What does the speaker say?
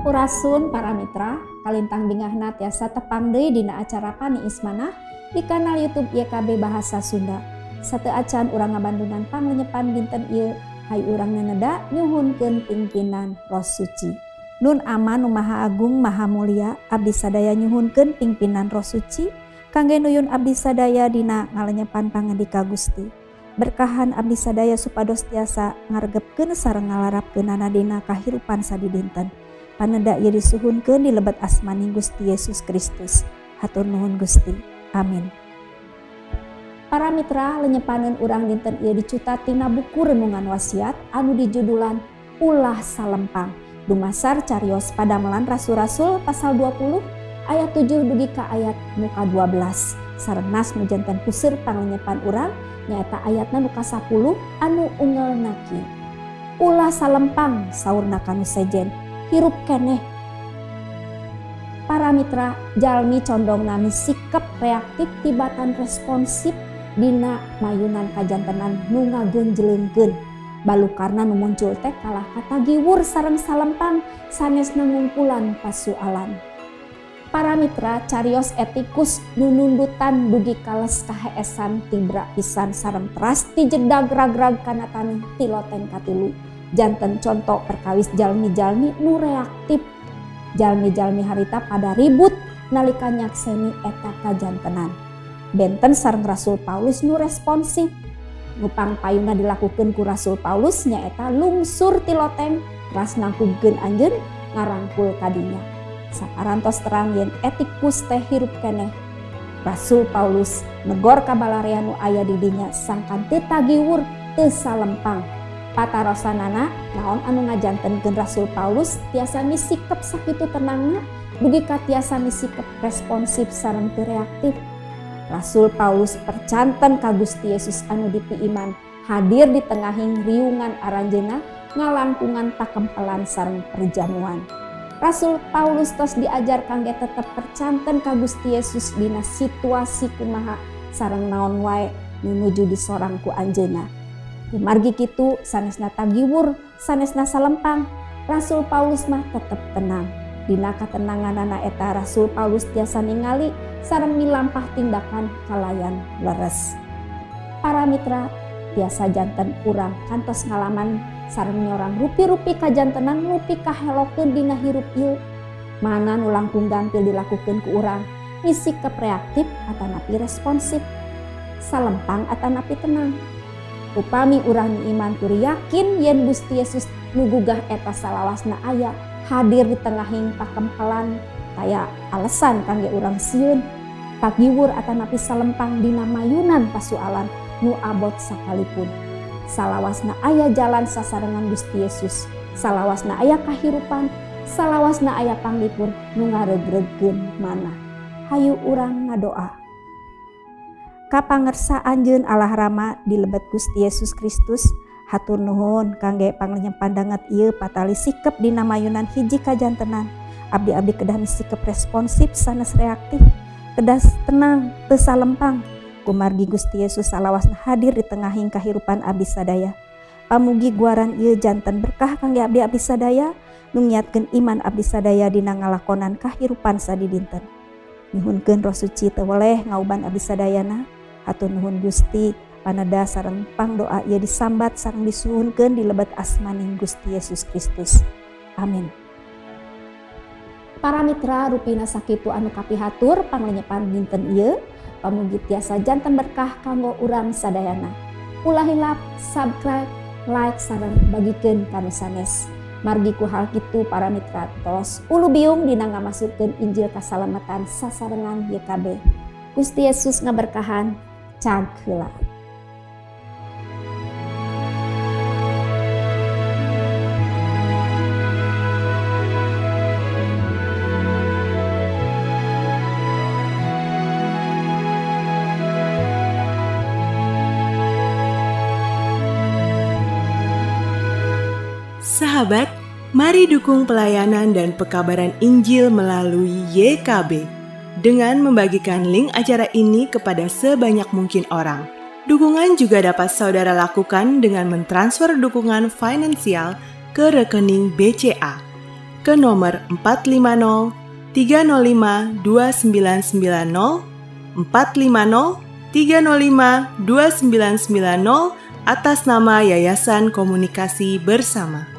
Sampurasun para mitra, kalintang bingahna tiasa tepang deui dina acara Pani Ismanah di kanal YouTube YKB Bahasa Sunda. Sateu acan urang ngabandungan panglenyepan dinten ieu, hai urang naneda nyuhunkeun pingpinan Roh Suci. Nun aman nu maha agung maha mulia, abdi sadaya nyuhunkeun pingpinan Roh Suci kangge nuyun abdi sadaya dina ngalenyepan pangandika Gusti. Berkahan abdi sadaya supados tiasa ngaregepkeun sareng ngalarapkeunana dina kahirupan sadidinten. Paneda ieu disuhunkeun di lebet asmaning Gusti Yesus Kristus. Hatur nuhun Gusti. Amin. Para mitra, lenyepaneun urang dinten ieu dicutat tina buku renungan wasiat anu dijudulan Ulah Salempang. Dumasar carios Padamelan Rasul-Rasul pasal 20 ayat 7 dugi ka ayat muka 12. Sareng nas nu janten puseur pangenyepan urang nyaeta ayatna nu ka-10 anu ungel naki. Ulah salempang saurna kanu sejen. Hirup keneh. Para mitra, jalmi condong nami sikap reaktif tibatan responsif dina mayunan kajantenan nu ngagenjleungkeun. Balukarna nu muncul teh kalah katagiwur sareng salempang sanesna ngumpulan pasualan. Para mitra, carios etikus nu nundutan dugi kales kaheesan tibra pisan sareng teras tijedag ragrag kana tani tiloteng katilu. Janten contoh perkawis jalmi-jalmi nu reaktif. Jalmi-jalmi harita pada ribut nalika nyakseni eta kajantenan. Benten sareng Rasul Paulus nu responsif. Nupang payuna dilakukeun ku Rasul Paulus nyaeta lungsur ti loteng ras nangkugkeun anjeun ngarangkul kadinya. Saparantos terang yen etikus teh hirup keneh. Rasul Paulus negor kabalarean nu aya di dinya sangkan teu tagiwur teu salempang. Patarosanana naon anu ngajantenkeun Rasul Paulus tiasa misikep sakitu tenangna dugi ka tiasa misikep responsif sareng teu reaktif. Rasul Paulus percanten ka Gusti Yesus anu dipiiman hadir di tengahing riungan aranjeunna ngalangkungan pakempelan sareng perjamuan. Rasul Paulus tos diajar kangge tetep percanten ka Gusti Yesus dina situasi kumaha sareng naon wae nu nuju disorang ku anjeunna. Margi kitu sanesna tagiwur, sanesna salempang, Rasul Paulus mah tetep tenang. Dina katenanganana eta Rasul Paulus tiasa ningali sareng milampah tindakan kalayan leres. Para mitra, tiasa janten urang kantos ngalaman sareng nyorang rupi-rupi kajantenan nupi kahelokeun dina hirup ieu. Mana nu langkung gampil dilakukeun ku urang, misikep reaktif atanapi responsif, salempang atanapi tenang. Upami urang iman turi yakin yen Gusti Yesus nu gugah eta salawasna aya hadir di tengahing pakempelan kaya alesan kangge urang sieun tagiwur atanapi salempang dina mayunan pasualan nu abot sakalipun. Salawasna aya jalan sasarengan Gusti Yesus, salawasna aya kahirupan, salawasna aya panglipur nu ngaregregkeun manah. Hayu urang ngadoa. Kapangersaan jeung Allah Rama di lebet Gusti Yesus Kristus, hatur nuhun kangge panglenyepan danget ieu patali sikep dina mayunan hiji kajantenan. Abdi-abdi kedah misikep responsif sanes reaktif, kedah tenang teu salempang. Kumargi Gusti Yesus salawasna hadir di tengahing kahirupan abdi sadaya. Pamugi guaran ieu janten berkah kangge abdi-abdi sadaya nu ngiatkeun iman abdi sadaya dina ngalakonan kahirupan sadidinten. Nyuhunkeun Roh Suci teu weleh ngauban abdi sadayana. Hatur nuhun Gusti, paneda sareng pangdoa ieu disambat sareng disuhunkeun di lebet asmaning Gusti Yesus Kristus. Amin. Para mitra, rupina sakitu anu kapihatur panglenyepan dinten ieu, pamugi tiasa janten berkah kanggo urang sadayana. Ulah hilap, subscribe, like sareng bagikeun kanu sanes. Margi ku hal kitu para mitra tos ulu biung dina ngamasukkeun Injil kasalamatan sasarengan YKB. Gusti Yesus ngaberkahan. Cag heula. Sahabat, mari dukung pelayanan dan pekabaran Injil melalui YKB dengan membagikan link acara ini kepada sebanyak mungkin orang. Dukungan juga dapat saudara lakukan dengan mentransfer dukungan finansial ke rekening BCA ke nomor 450 305 2990, 450 305 2990 atas nama Yayasan Komunikasi Bersama.